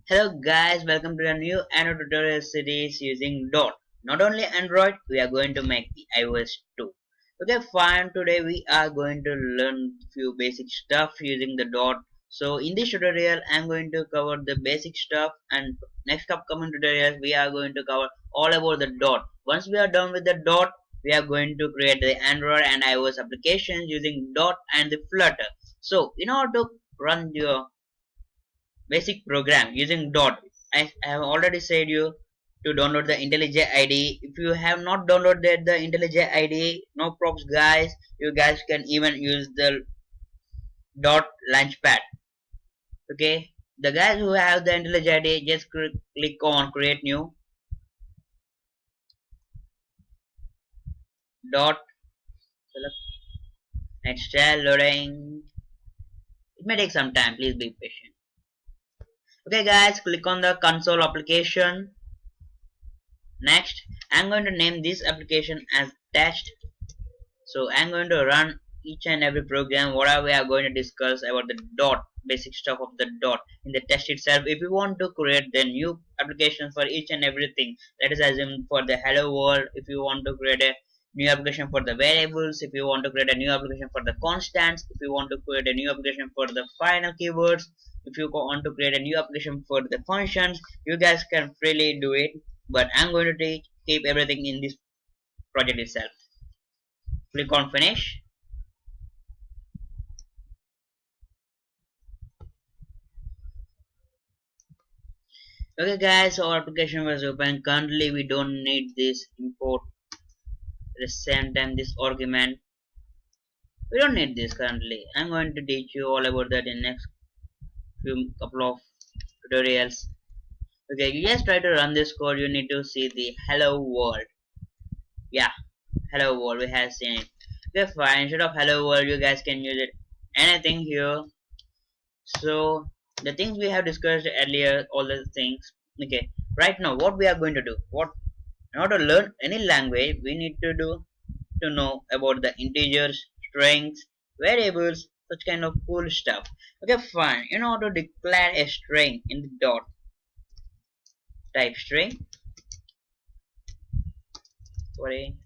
Hello guys, welcome to a new Android tutorial series using Dot. Not only Android, we are going to make the iOS too. Okay, fine. Today we are going to learn few basic stuff using the Dot. So in this tutorial, I'm going to cover the basic stuff, and next upcoming tutorials we are going to cover all about the Dot. Once we are done with the Dot, we are going to create the Android and iOS applications using Dot and the Flutter. So in order to run your basic program using dot, I have already said you to download the IntelliJ IDE. If you have not downloaded the IntelliJ IDE, no props guys, you guys can even use the dot launchpad. Okay, the guys who have the IntelliJ IDE, just click on create new dot, select next, loading. It may take some time, please be patient. Okay guys, click on the console application. Next, I'm going to name this application as test. So I'm going to run each and every program whatever we are going to discuss about the dot, basic stuff of the dot in the test itself. If you want to create the new application for each and everything, let us assume for the hello world, if you want to create a new application for the variables, if you want to create a new application for the constants, if you want to create a new application for the final keywords, if you want to create a new application for the functions, you guys can freely do it, but I'm going to keep everything in this project itself. Click on finish. Okay guys, our application was open. Currently we don't need this import at the same time this argument. We don't need this currently. I'm going to teach you all about that in next few couple of tutorials. Okay, you just try to run this code. You need to see the hello world. Yeah, hello world, we have seen it. Okay, fine. Instead of hello world, you guys can use it anything here. So the things we have discussed earlier, all the things. Okay, right now what we are going to do, what in order to learn any language, we need to do to know about the integers, strings, variables, such kind of cool stuff. Okay, fine. In order to declare a string in the dot, type string. Sorry.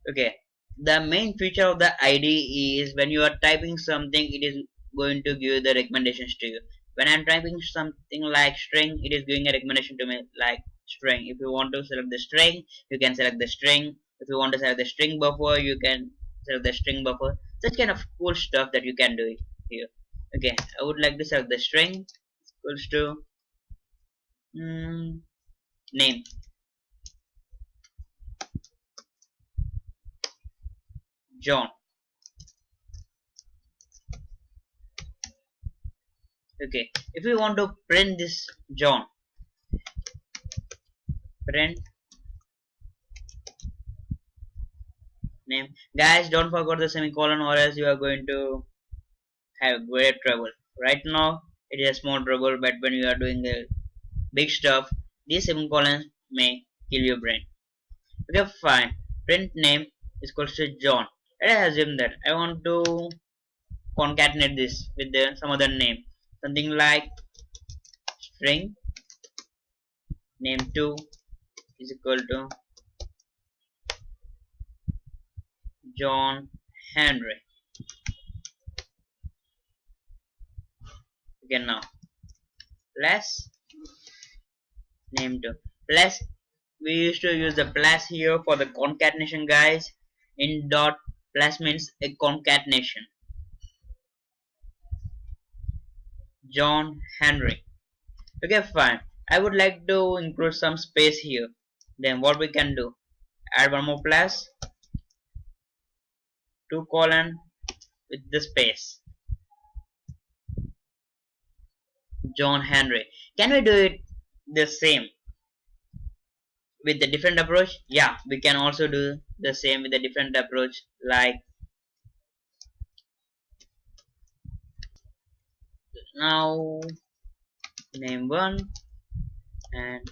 Okay, the main feature of the IDE is when you are typing something, it is going to give the recommendations to you. When I'm typing something like string, it is giving a recommendation to me like string. If you want to select the string, you can select the string. If you want to select the string buffer, you can select the string buffer. Such kind of cool stuff that you can do here. Okay, I would like to select the string equals to name John. Okay, if we want to print this John, print name. Guys, don't forget the semicolon or else you are going to have great trouble. Right now it is a small trouble, but when you are doing the big stuff, these semicolons may kill your brain. Okay, fine. Print name is equal to John. Let us assume that I want to concatenate this with some other name. Something like string name 2 is equal to John Henry. Okay, now plus name 2 plus, we used to use the plus here for the concatenation guys. In dot, plus means a concatenation. John Henry. Okay, fine. I would like to include some space here. Then what we can do, add one more plus, 2 colon with the space, John Henry. Can we do it the same with the different approach? Yeah, we can also do the same with a different approach, like now name 1 and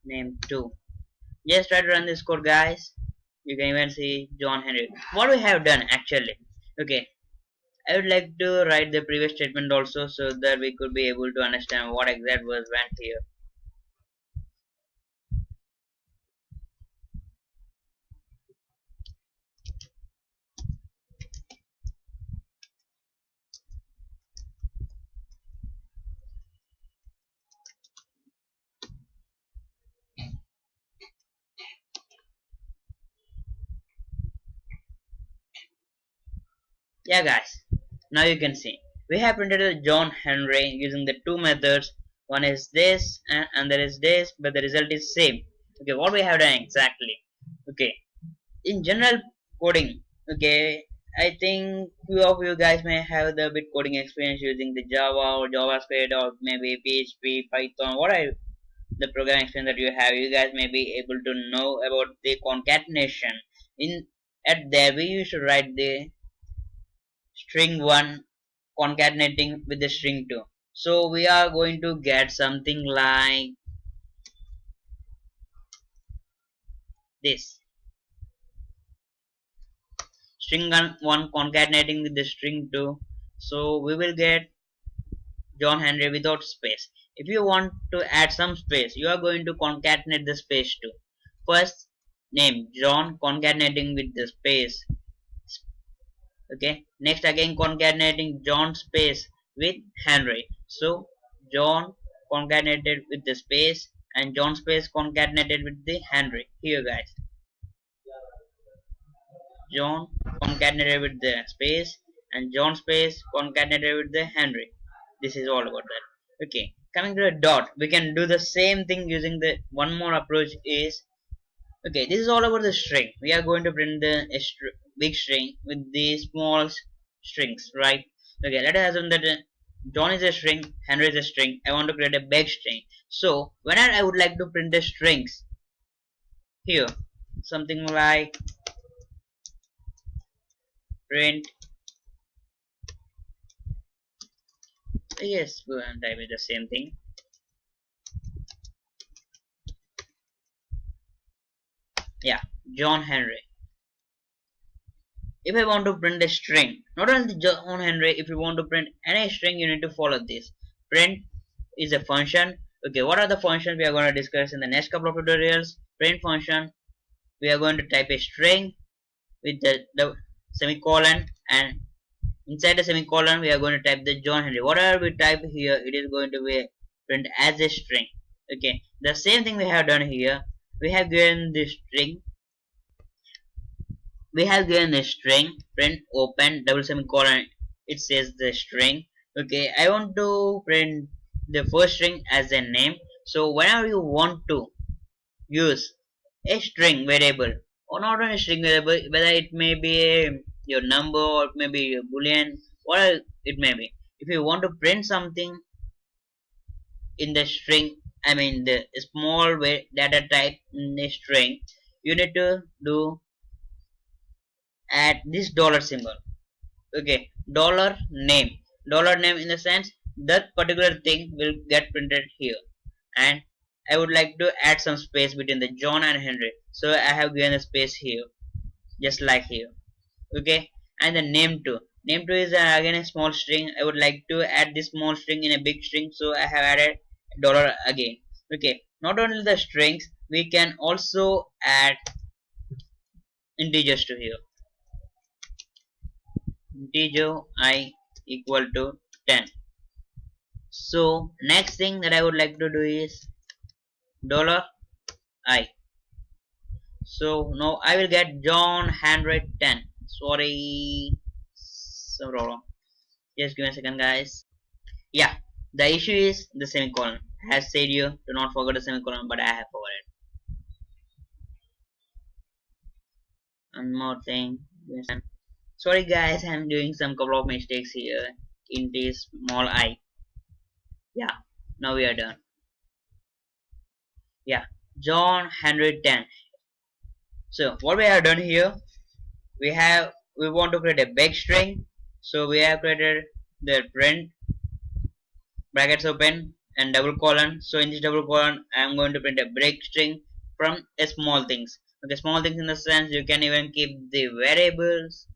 name 2. Just try to run this code guys. You can even see John Henry. What we have done actually, okay, I would like to write the previous statement also so that we could be able to understand what exact was went here. Yeah guys, now you can see we have printed a John Henry using the two methods. One is this and there is this, but the result is same. Okay, what we have done exactly? Okay, in general coding, okay, I think few of you guys may have the bit coding experience using the Java or JavaScript or maybe PHP, Python, what are the programming experience that you have. You guys may be able to know about the concatenation. In at there we used to write the string 1 concatenating with the string 2. So we are going to get something like this: string 1 concatenating with the string 2. So we will get John Henry without space. If you want to add some space, you are going to concatenate the space too. First name John concatenating with the space. Okay, next again concatenating John space with Henry. So John concatenated with the space and John space concatenated with the Henry. Here guys, John concatenated with the space and John space concatenated with the Henry. This is all about that. Okay, coming to the dot, we can do the same thing using the one more approach is, okay, this is all about the string. We are going to print the big string with the small strings, right? Okay, let us assume that John is a string, Henry is a string. I want to create a big string. So when I would like to print the strings here, something like print. Yes, go and type it the same thing. Yeah, John Henry. If I want to print a string, not only John Henry, if you want to print any string, you need to follow this. Print is a function. Okay, what are the functions we are going to discuss in the next couple of tutorials? Print function, we are going to type a string with the semicolon, and inside the semicolon we are going to type the John Henry. Whatever we type here, it is going to be print as a string. Okay, the same thing we have done here. We have given the string, print open double semicolon, it says the string. Okay, I want to print the first string as a name. So whenever you want to use a string variable, or not only string variable, whether it may be your number or it may be your boolean, whatever it may be, if you want to print something in the string, I mean the small data type in the string, you need to do add this dollar symbol. Okay, dollar name in the sense that particular thing will get printed here. And I would like to add some space between the John and Henry, so I have given a space here, just like here. Okay, and the name 2 is again a small string. I would like to add this small string in a big string, so I have added dollar again. Okay, not only the strings, we can also add integers to here. Integer I equal to 10. So next thing that I would like to do is dollar I. So now I will get John 110. Sorry, some problem. Just give me a second, guys. Yeah, the issue is the semicolon. I have said you do not forget the semicolon, but I have forgotten. One more thing. Sorry, guys, I'm doing some couple of mistakes here in this small I. Yeah, now we are done. Yeah, John 110. So what we have done here, we want to create a big string. So we have created the print brackets open and double colon. So in this double colon, I am going to print a break string from a small things. Okay, small things in the sense you can even keep the variables,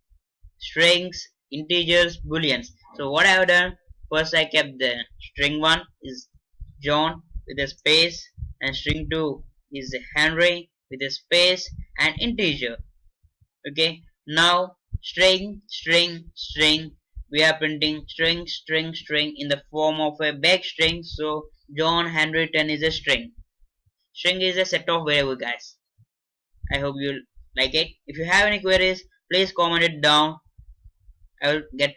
strings, integers, booleans. So what I have done, first I kept the string 1 is John with a space, and string 2 is Henry with a space and integer. Okay, now string, we are printing string in the form of a big string. So John Henry 10 is a string. String is a set of variable, guys. I hope you like it. If you have any queries, please comment it down. I will get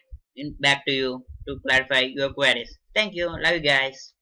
back to you to clarify your queries. Thank you. Love you guys.